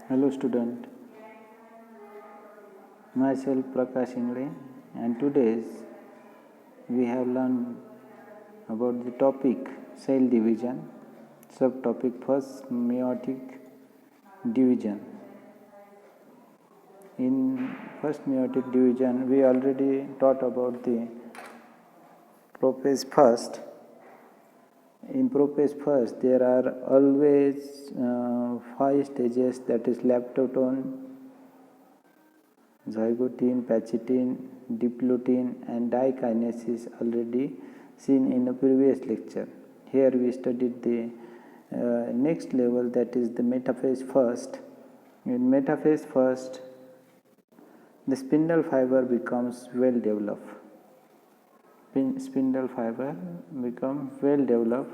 Hello student, myself Prakash Ingre, and today we have learned about the topic cell division, subtopic first meiotic division. In first meiotic division we already taught about the prophase first. In prophase first there are always 5 stages, that is lactotone, zygotine, pachytine, diplotin and dikinesis, already seen in a previous lecture. Here we studied the next level, that is the metaphase first. In metaphase first the spindle fiber becomes well developed. Spindle fiber become well developed.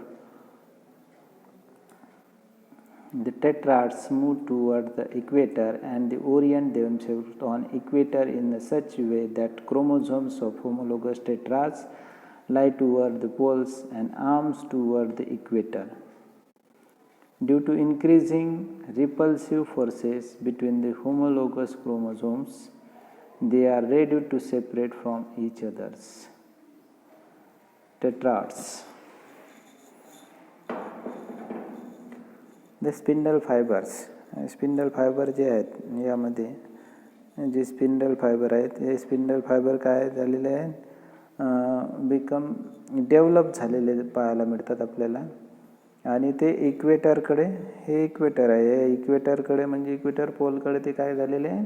The tetrads move toward the equator and they orient themselves on equator in such a way that chromosomes of homologous tetrads lie toward the poles and arms toward the equator. Due to increasing repulsive forces between the homologous chromosomes, they are ready to separate from each other's tetrads. The spindle fibers जे आहेत यामध्ये जे spindle fibre आहेत हे spindle fibre काय झालेले आहेत, become develop झालेले पाहायला मिळतात आपल्याला. आणि ते इक्वेटरकडे, हे इक्वेटर आहे, हे इक्वेटरकडे म्हणजे इक्वेटर पोलकडे ते काय झालेले आहे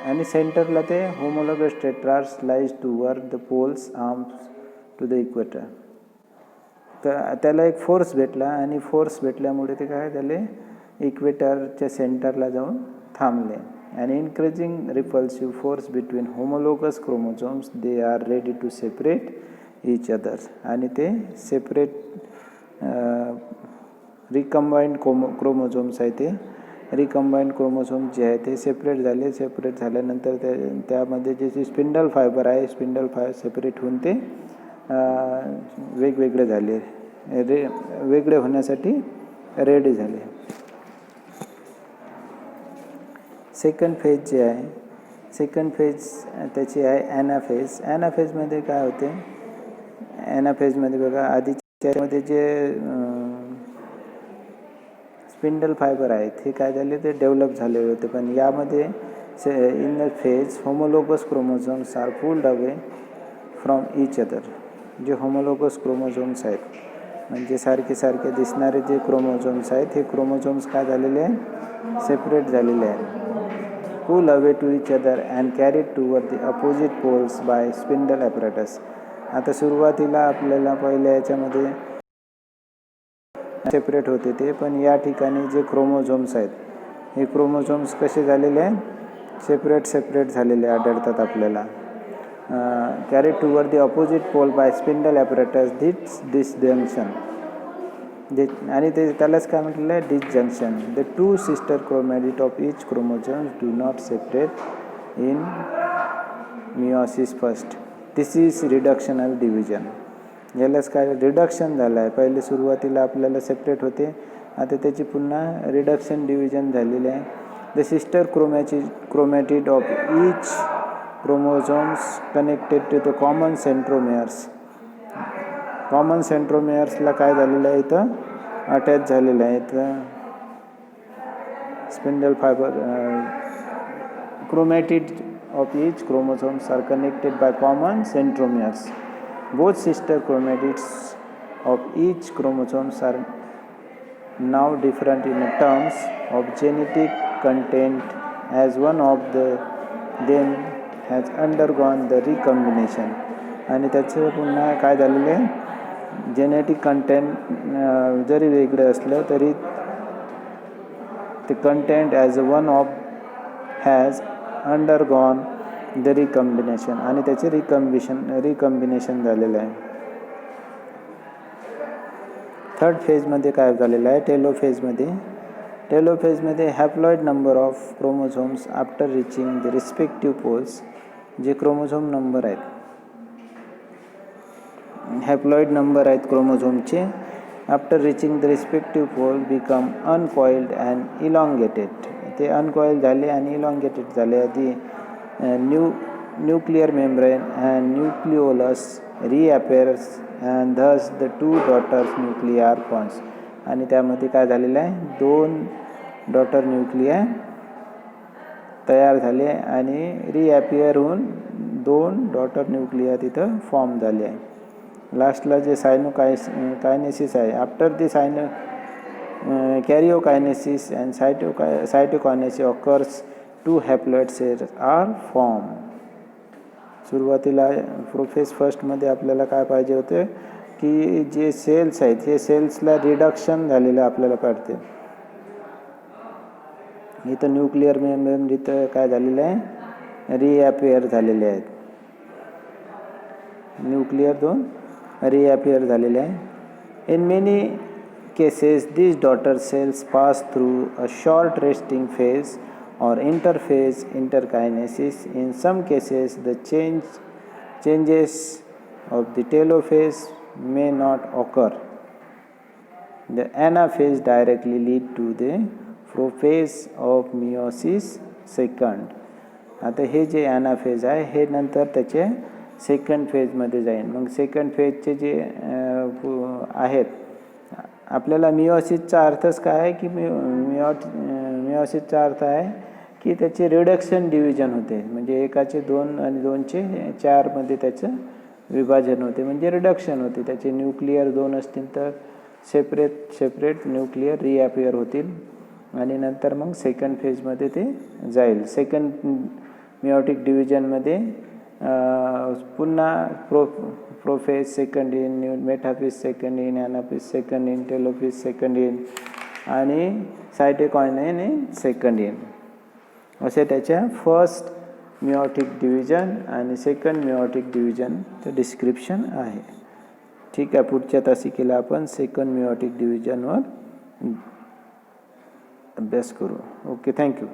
आणि सेंटरला ते homologous tetrads lies toward the poles arms to the equator. तर त्याला एक फोर्स भेटला आणि फोर्स भेटल्यामुळे ते काय झाले, इक्वेटरच्या सेंटरला जाऊन थांबले. आणि increasing repulsive force between homologous chromosomes, they are ready to separate each others. आणि ते सेपरेट रिकम्बाइंड क्रोमोझोम्स आहे, ते रिकम्बाइंड क्रोमोझोम्स जे आहे ते सेपरेट झाले. सेपरेट झाल्यानंतर त्यामध्ये जे स्पिंडल फायबर आहे, स्पिंडल फायबर सेपरेट होऊन ते वेगवेगळे झाले, वेगळे होण्यासाठी रेडी झाले. सेकंड फेज जे आहे, सेकंड फेज त्याची आहे ॲनाफेज. ॲनाफेजमध्ये काय होते, ॲनाफेजमध्ये बघा आधीच्यामध्ये जे स्पिंडल फायबर आहेत हे काय झाले, ते डेव्हलप झालेले होते. पण यामध्ये in the phase homologous chromosomes are pulled away from each other. जे होमोलॉगस क्रोमोझोम्स आहेत म्हणजे सारखे सारखे दिसणारे जे क्रोमोझोम्स आहेत, हे क्रोमोझोम्स काय झालेले आहेत, सेपरेट झालेले आहेत. Pull away to each other and carried toward the opposite poles by spindle apparatus. आता सुरुवातीला आपल्याला पहिल्या याच्यामध्ये सेपरेट होते ते, पण या ठिकाणी जे क्रोमोझोम्स आहेत हे क्रोमोझोम्स कसे झालेले आहेत, सेपरेट झालेले आढळतात आपल्याला. Carried toward the opposite pole by spindle apparatus, disjunction. आणि ते त्यालाच काय म्हटलेलं आहे, disjunction. The two sister chromatid of each chromosomes do not separate in meiosis first. This is reduction of division. यालाच काय रिडक्शन झालं आहे. पहिले सुरुवातीला आपल्याला सेपरेट होते, आता त्याची पुन्हा रिडक्शन डिव्हिजन झालेले आहे. The sister chromatid of each chromosomes connected to the common centromeres. Common सेंट्रोमेअर्सला काय झालेलं आहे, इथं अटॅच झालेलं आहे. इथं spindle fibre chromatid of each chromosomes are connected by common centromeres. Both sister chromatids of each chromosomes are now different in terms of genetic content, as one of them has undergone the recombination. आणि त्याचं पुन्हा काय झालेलं आहे, genetic content जरी वेगळं असलं तरी ते content as one of has undergone the recombination. आणि त्याचे रिकम्बिनेशन झालेलं आहे. थर्ड फेजमध्ये काय झालेलं आहे, टेलोफेजमध्ये haploid number of chromosomes after reaching the respective poles. जे क्रोमोझोम नंबर आहेत, हॅप्लॉइड नंबर आहेत क्रोमोझोमचे, after reaching the respective pole become uncoiled and elongated. ते अनकॉइल झाले आणि इलॉंगेटेड झाले. आधी nuclear membrane and nucleolus reappears and thus the two daughters nuclear forms. आणि त्यामध्ये काय झालेलं आहे, 2 डॉटर न्यूक्लिया तयार झाले आणि रिअपिअर होऊन 2 डॉटर न्यूक्लिया तिथं फॉर्म झाले आहे. लास्टला जे कायनेसिस आहे, after the karyokinesis and cytokinesis occurs 2 haploid cells are form. सुरुवातीला प्रोफेस फर्स्टमध्ये आपल्याला काय पाहिजे होते की जे सेल्स आहेत हे सेल्सला रिडक्शन झालेलं आपल्याला पाहिजे. इथं न्यूक्लिअर मेम्ब्रेन इथं काय झालेलं आहे, रिअपिअर झालेले आहेत. न्यूक्लिअर 2 रिअपिअर झालेले आहे. In many cases these daughter cells pass through a short resting phase or interphase interkinesis. In some cases the changes of the telophase may not occur. The anaphase directly lead to the prophase of meiosis second. आता हे जे anaphase आहे हे नंतर त्याचे second फेजमध्ये जाईल. मग सेकंड फेजचे जे आहेत, आपल्याला मिओसिसचा अर्थच काय आहे की मिओसिसचा अर्थ आहे की त्याचे रिडक्शन डिव्हिजन होते. म्हणजे एकाचे 2 आणि 2चे 4मध्ये त्याचं विभाजन होते, म्हणजे रिडक्शन होते. त्याचे न्यूक्लिअर 2 असतील तर सेपरेट न्यूक्लिअर रिअपिअर होतील आणि नंतर मग सेकंड फेजमध्ये ते जाईल. सेकंड मिओटिक डिव्हिजनमध्ये पुन्हा prophase second in, metaphase second in, anaphase second in, telophase second in आणि सायटोकायनेसिस सेकंड इन, असे त्याच्या फर्स्ट मिओटिक डिव्हिजन आणि सेकंड मिओटिक डिव्हिजनचं डिस्क्रिप्शन आहे. ठीक आहे, पुढच्या तासिकेला आपण सेकंड मिओटिक डिव्हिजनवर अभ्यास करू. Okay, thank you.